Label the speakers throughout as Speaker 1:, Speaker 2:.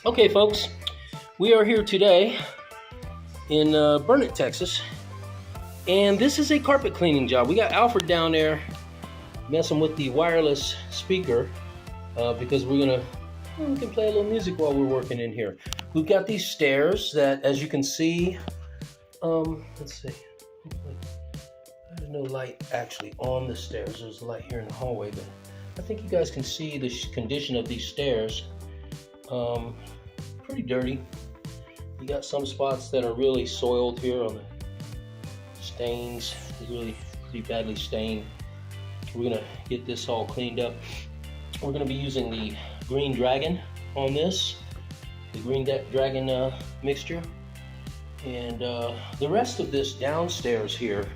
Speaker 1: Okay, folks, we are here today in Burnet, Texas, and this is a carpet cleaning job. We got Alfred down there messing with the wireless speaker because we can play a little music while we're working in here. We've got these stairs that, as you can see, let's see, there's no light actually on the stairs. There's a light here in the hallway, but I think you guys can see the condition of these stairs. Pretty dirty. You got some spots that are really soiled here on the stains, really pretty badly stained. We're gonna get this all cleaned up. We're gonna be using the Green Dragon on this, the Green Dragon mixture, and the rest of this downstairs here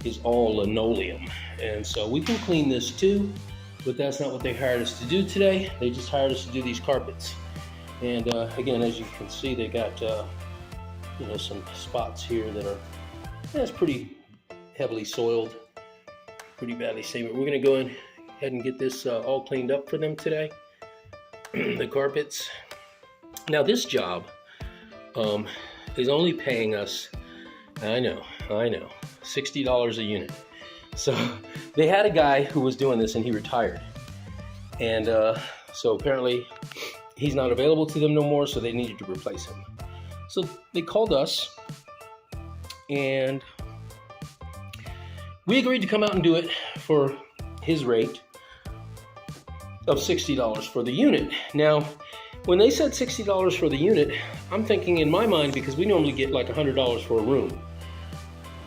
Speaker 1: is all linoleum, and so we can clean this too, but that's not what they hired us to do today. They just hired us to do these carpets. And again, as you can see, they got some spots here that are that's pretty heavily soiled, pretty badly stained. But we're going to go ahead and get this all cleaned up for them today. The carpets. Now this job is only paying us, I know, $60 a unit. So they had a guy who was doing this and he retired, and so apparently he's not available to them no more, so they needed to replace him. So they called us, and we agreed to come out and do it for his rate of $60 for the unit. Now, when they said $60 for the unit, I'm thinking in my mind, because we normally get like $100 for a room.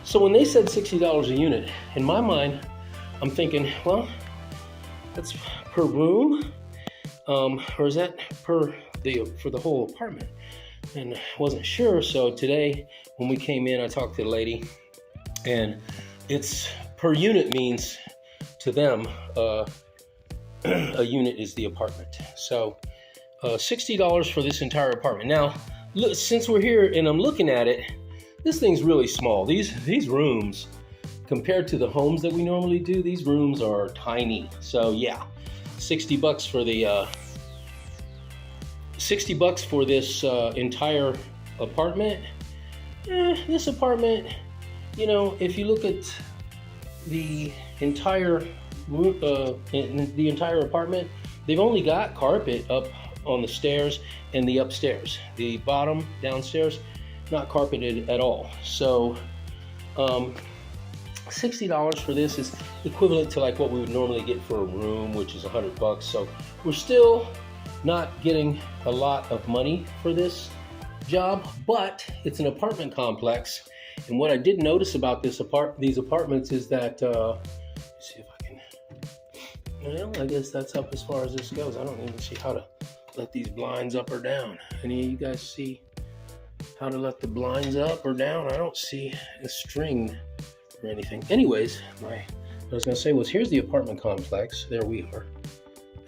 Speaker 1: So when they said $60 a unit, in my mind, I'm thinking, well, that's per room? Or is that for the whole apartment? And I wasn't sure, so today when we came in, I talked to the lady, and it's per unit means to them a unit is the apartment. So $60 for this entire apartment. Now, look, since we're here and I'm looking at it, this thing's really small. These rooms, compared to the homes that we normally do, these rooms are tiny. So yeah. $60 for the $60 for this entire apartment. This apartment, if you look at the entire apartment, they've only got carpet up on the stairs and the upstairs. The bottom downstairs, not carpeted at all. So $60 for this is equivalent to like what we would normally get for a room, which is $100. So we're still not getting a lot of money for this job, but it's an apartment complex. And what I did notice about these apartments is that, let's see if I can, I guess that's up as far as this goes. I don't even see how to let these blinds up or down. Any of you guys see how to let the blinds up or down? I don't see a string or anything. Anyways, what I was going to say was, here's the apartment complex. There we are,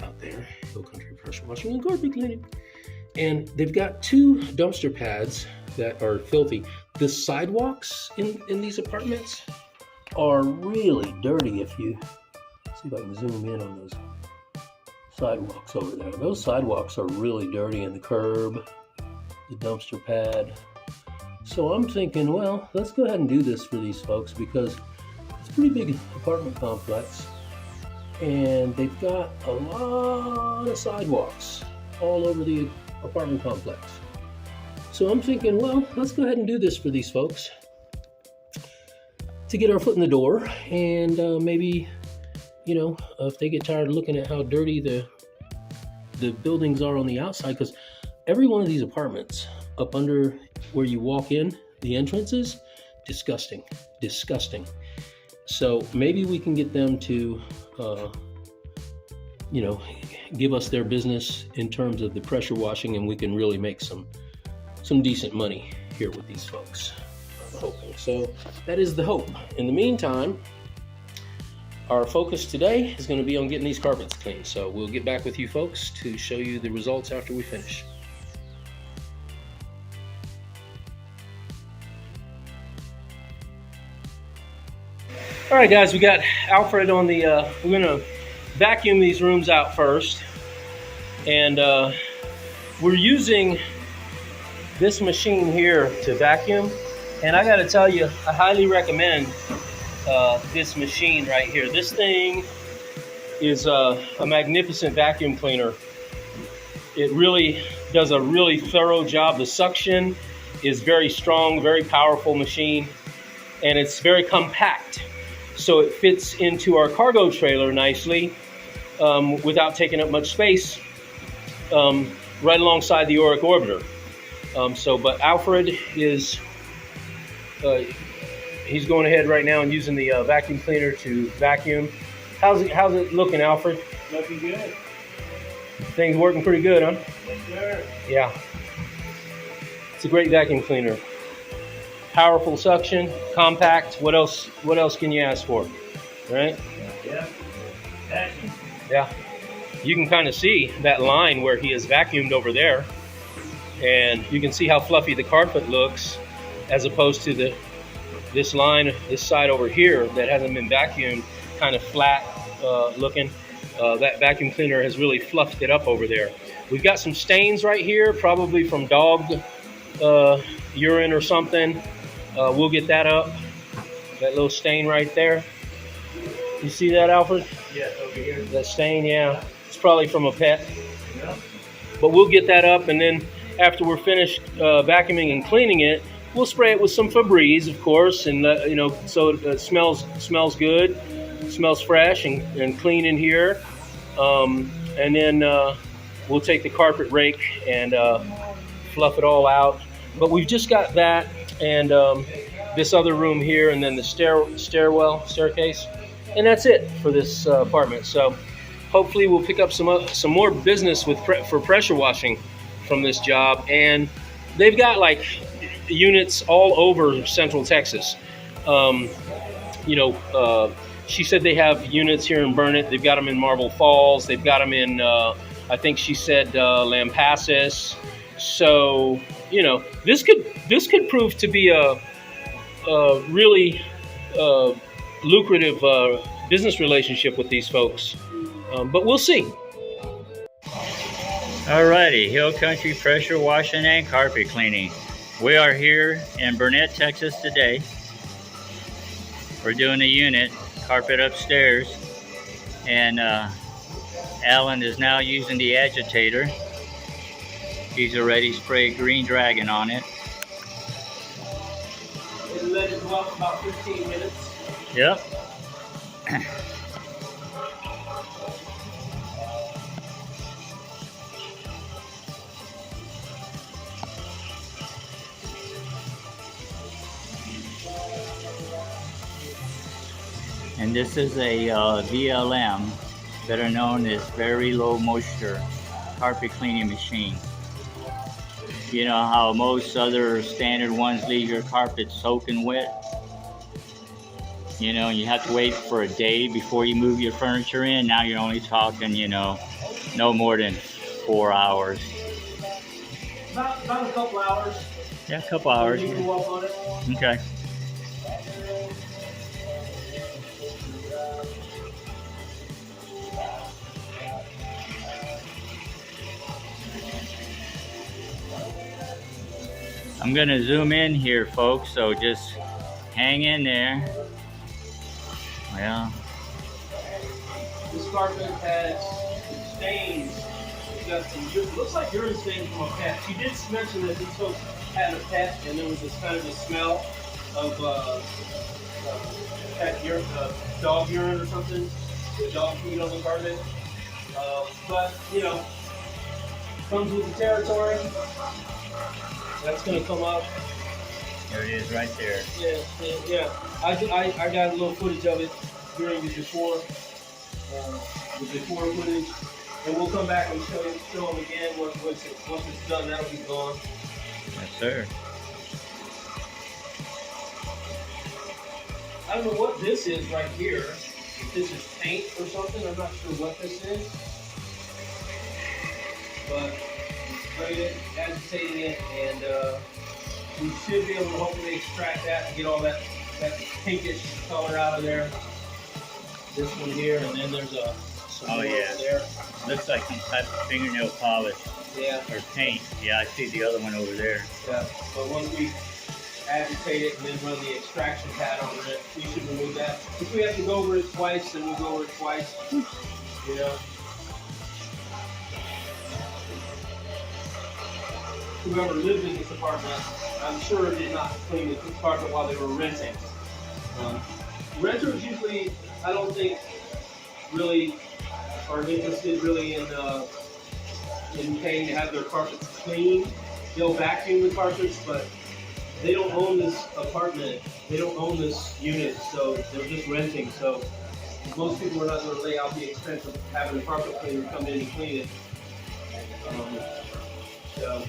Speaker 1: out there, Hill Country Pressure Washing and Carpet Cleaning. And they've got 2 dumpster pads that are filthy. The sidewalks in these apartments are really dirty. If you see if I can zoom in on those sidewalks over there. Those sidewalks are really dirty, and the curb, the dumpster pad. So I'm thinking, well, let's go ahead and do this for these folks, because it's a pretty big apartment complex, and they've got a lot of sidewalks all over the apartment complex. So I'm thinking, well, let's go ahead and do this for these folks to get our foot in the door, and maybe, if they get tired of looking at how dirty the buildings are on the outside, because every one of these apartments up under where you walk in, the entrances, disgusting. So maybe we can get them to, give us their business in terms of the pressure washing, and we can really make some decent money here with these folks. I'm hoping. So that is the hope. In the meantime, our focus today is going to be on getting these carpets clean. So we'll get back with you folks to show you the results after we finish. All right, guys, we got Alfred on the, we're gonna vacuum these rooms out first. And we're using this machine here to vacuum, and I got to tell you, I highly recommend this machine right here. This thing is a magnificent vacuum cleaner. It really does a really thorough job. The suction is very strong, very powerful machine, and it's very compact. So it fits into our cargo trailer nicely without taking up much space, right alongside the Auric Orbiter. But Alfred is, he's going ahead right now and using the vacuum cleaner to vacuum. How's it looking, Alfred?
Speaker 2: Looking good.
Speaker 1: Things working pretty good, huh?
Speaker 2: Yes, sir.
Speaker 1: Yeah. It's a great vacuum cleaner. Powerful suction, compact. What else can you ask for? Right?
Speaker 2: Yeah. Vacuum.
Speaker 1: Yeah. You can kind of see that line where he has vacuumed over there. And you can see how fluffy the carpet looks as opposed to this line, this side over here that hasn't been vacuumed, kind of flat looking. That vacuum cleaner has really fluffed it up over there. We've got some stains right here, probably from dog urine or something. We'll get that up. That little stain right there. You see that, Alfred?
Speaker 2: Yeah, over here.
Speaker 1: That stain, yeah. It's probably from a pet.
Speaker 2: Yeah.
Speaker 1: But we'll get that up, and then after we're finished vacuuming and cleaning it, we'll spray it with some Febreze, of course, and so it smells good, smells fresh and clean in here. And then we'll take the carpet rake and fluff it all out. But we've just got that and this other room here, and then the staircase, and that's it for this apartment. So hopefully we'll pick up some more business for pressure washing from this job, and they've got like units all over Central Texas. She said they have units here in Burnett. They've got them in Marble Falls. They've got them in, I think she said Lampasas. So this could prove to be a really lucrative business relationship with these folks. But we'll see.
Speaker 3: Alrighty, Hill Country Pressure Washing and Carpet Cleaning. We are here in Burnett, Texas today. We're doing a unit, carpet upstairs, and Alan is now using the agitator. He's already sprayed Green Dragon on it.
Speaker 1: It'll let it go up about 15 minutes.
Speaker 3: Yep. And this is a VLM, better known as very low moisture carpet cleaning machine. You know how most other standard ones leave your carpet soaking wet? You know, you have to wait for a day before you move your furniture in. Now you're only talking, no more than 4 hours.
Speaker 1: About a couple hours.
Speaker 3: Yeah, a couple hours.
Speaker 1: You can go up on it.
Speaker 3: Okay. I'm going to zoom in here, folks, so just hang in there. Well,
Speaker 1: This carpet has stains. It's got some, looks like urine stains from a pet. She did mention that these folks had a pet, and there was this kind of a smell of pet urine, dog urine or something. The dog peed on the carpet. But comes with the territory. That's going to come up.
Speaker 3: there it is right there.
Speaker 1: Yeah. I got a little footage of it during the before footage, and we'll come back and show them again once it's done. That'll be gone.
Speaker 3: Yes, sir.
Speaker 1: I don't know what this is right here. If this is paint or something, I'm not sure what this is. But sprayed it, agitating it, and we should be able to hopefully extract that and get all that pinkish color out of there. This one here, and then there's some more over there.
Speaker 3: Looks like some type of fingernail polish.
Speaker 1: Yeah.
Speaker 3: or paint. Yeah, I see the other one over there.
Speaker 1: Yeah. But once we agitate it and then run the extraction pad over it, we should remove that. If we have to go over it twice, then we'll go over it twice. You know. Whoever lived in this apartment, I'm sure did not clean the carpet while they were renting. Renters usually, I don't think, really are interested really in paying to have their carpets clean. They'll vacuum the carpets, but they don't own this apartment. They don't own this unit, so they're just renting. So most people are not going to lay out the expense of having a carpet cleaner come in and clean it. So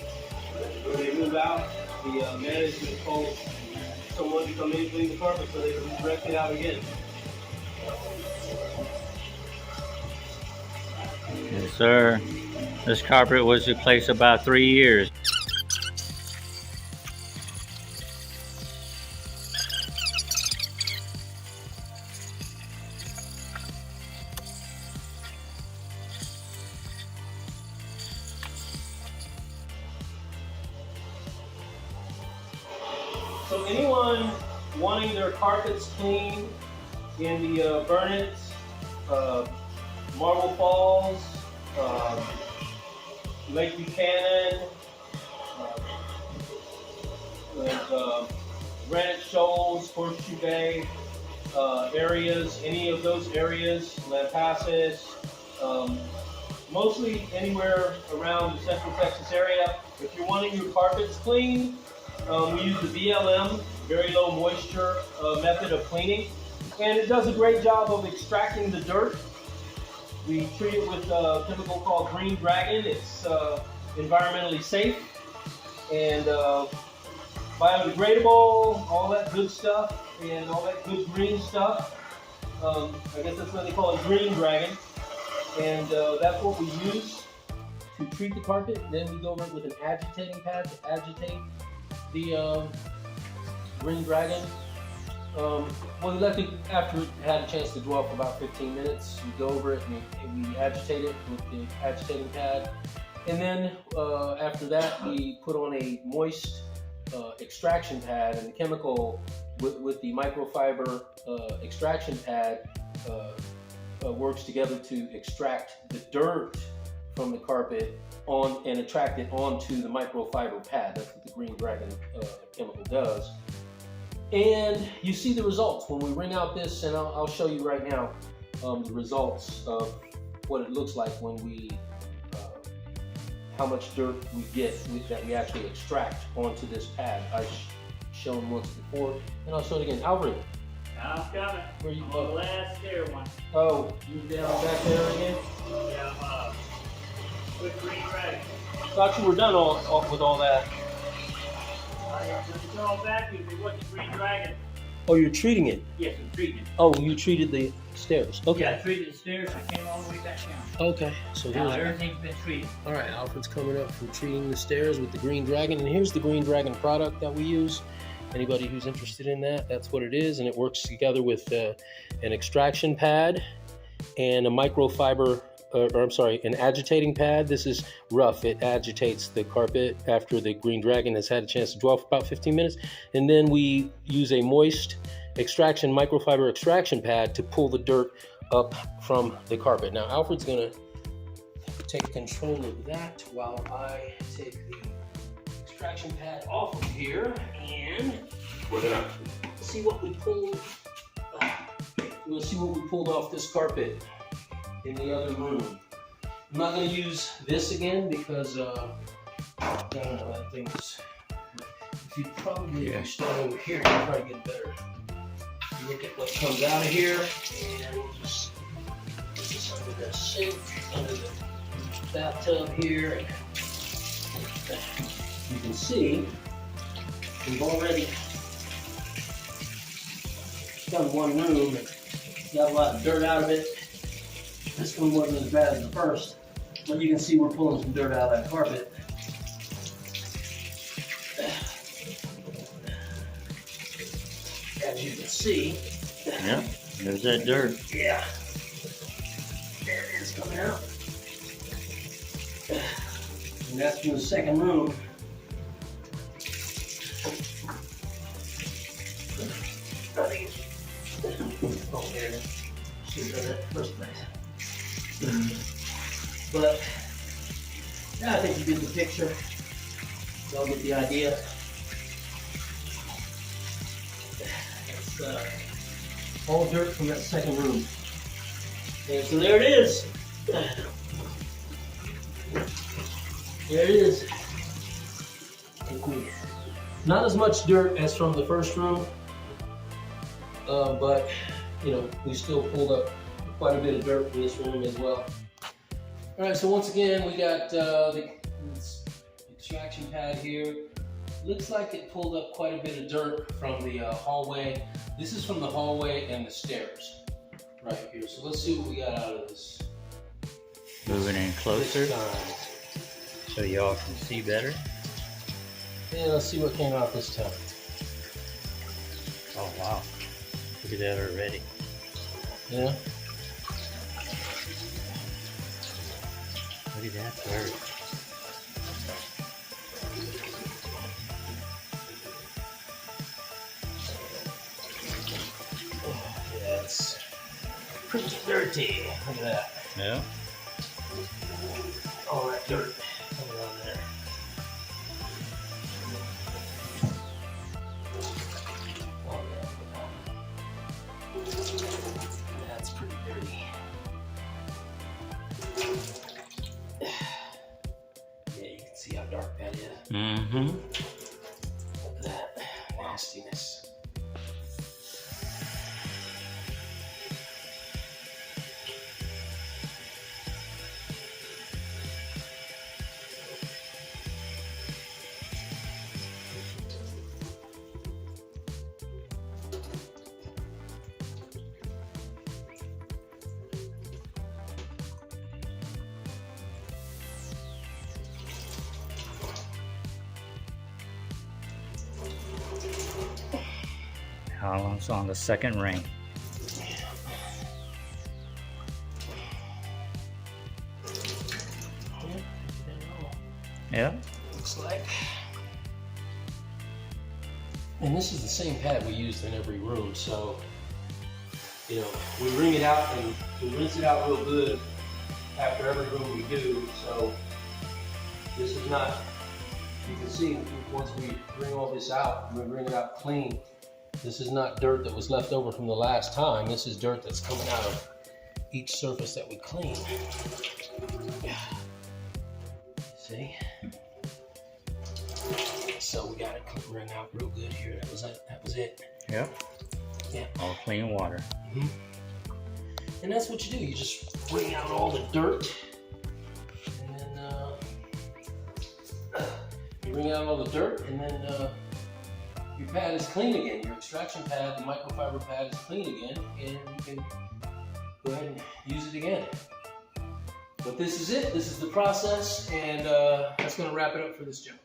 Speaker 1: when they move out, the management calls someone to come in and clean the carpet so they can rent it out again.
Speaker 3: Yes, sir. This carpet was replaced about 3 years.
Speaker 1: So anyone wanting their carpets clean in the Burnett, Marble Falls, Lake Buchanan, Granite Shoals, Horseshoe Bay areas, any of those areas, Lampasas, mostly anywhere around the Central Texas area. If you're wanting your carpets clean, we use the BLM, very low moisture method of cleaning, and it does a great job of extracting the dirt. We treat it with a chemical called Green Dragon. It's environmentally safe and biodegradable, all that good stuff, and all that good green stuff. I guess that's what they call it, Green Dragon. And that's what we use to treat the carpet. Then we go over it with an agitating pad to agitate the Green Dragon. Well, we left it after it had a chance to dwell for about 15 minutes. We go over it and we agitate it with the agitating pad. And then after that, we put on a moist extraction pad, and the chemical with the microfiber extraction pad works together to extract the dirt from the carpet and attract it onto the microfiber pad. That's what the Green Dragon chemical does. And you see the results when we wring out this, and I'll show you right now the results of what it looks like when we, how much dirt we get that we actually extract onto this pad. I've shown once before, and I'll show it again. Alfred,
Speaker 2: I'm coming.
Speaker 1: where you?
Speaker 2: On the last stair one.
Speaker 1: Oh, you down back there again?
Speaker 2: Yeah, with Green Dragon.
Speaker 1: Thought you were done with all that.
Speaker 2: It's all vacuum. It wasn't Green Dragon.
Speaker 1: Oh, you're treating it.
Speaker 2: Yes, I'm treating it.
Speaker 1: Oh, you treated the stairs. Okay.
Speaker 2: Yeah, I treated the stairs. I came all the way back down.
Speaker 1: Okay. So
Speaker 2: Now
Speaker 1: here's.
Speaker 2: everything's been treated.
Speaker 1: All right, Alfred's coming up from treating the stairs with the Green Dragon, and here's the Green Dragon product that we use. Anybody who's interested in that, that's what it is, and it works together with an extraction pad and a microfiber, an agitating pad. This is rough. It agitates the carpet after the Green Dragon has had a chance to dwell for about 15 minutes, and then we use a moist microfiber extraction pad to pull the dirt up from the carpet. Now, Alfred's gonna take control of that while I take the extraction pad off of here, and we're gonna see what we pulled. We'll see what we pulled off this carpet in the other room. I'm not going to use this again because I don't know, that thing's. If you probably start over here, you'll probably get better. Look at what comes out of here, and we'll just put this under the sink, under the bathtub here. And you can see we've already done one room and got a lot of dirt out of it. This one wasn't as bad as the first, but you can see we're pulling some dirt out of that carpet. As you can see.
Speaker 3: Yeah, there's that dirt.
Speaker 1: Yeah. There it is coming out. And that's from the second room. Oh, there. Should have done that first place. But yeah, I think you get the picture. Y'all get the idea. That's all dirt from that second room. And so there it is. There it is. Not as much dirt as from the first room, but you know, we still pulled up quite a bit of dirt from this room as well. All right, so once again, we got the extraction pad here. Looks like it pulled up quite a bit of dirt from the hallway. This is from the hallway and the stairs right here. So let's see what we got out of this.
Speaker 3: Moving in closer so y'all can see better.
Speaker 1: Yeah, let's see what came out this time.
Speaker 3: Oh wow, look at that already.
Speaker 1: Yeah.
Speaker 3: Look at that dirt.
Speaker 1: Yeah, it's pretty dirty. Look at that.
Speaker 3: Yeah.
Speaker 1: All that dirt coming on there. Oh, yeah. That's pretty dirty. Yeah, you can see how dark that is.
Speaker 3: Mm-hmm.
Speaker 1: Look at that nastiness.
Speaker 3: How long's on the second ring? Yeah.
Speaker 1: Looks like. And this is the same pad we used in every room, so you know, we wring it out and we rinse it out real good after every room we do. So this is not, you can see once we wring all this out, we wring it out clean. This is not dirt that was left over from the last time. This is dirt that's coming out of each surface that we clean. See? So we got it wring out real good here. That was it.
Speaker 3: Yep.
Speaker 1: Yeah.
Speaker 3: All clean water.
Speaker 1: Mm-hmm. And that's what you do. You just wring out all the dirt, and then you wring out all the dirt, and then your pad is clean again. Your extraction pad, the microfiber pad, is clean again, and you can go ahead and use it again. But this is it. This is the process, and that's going to wrap it up for this job.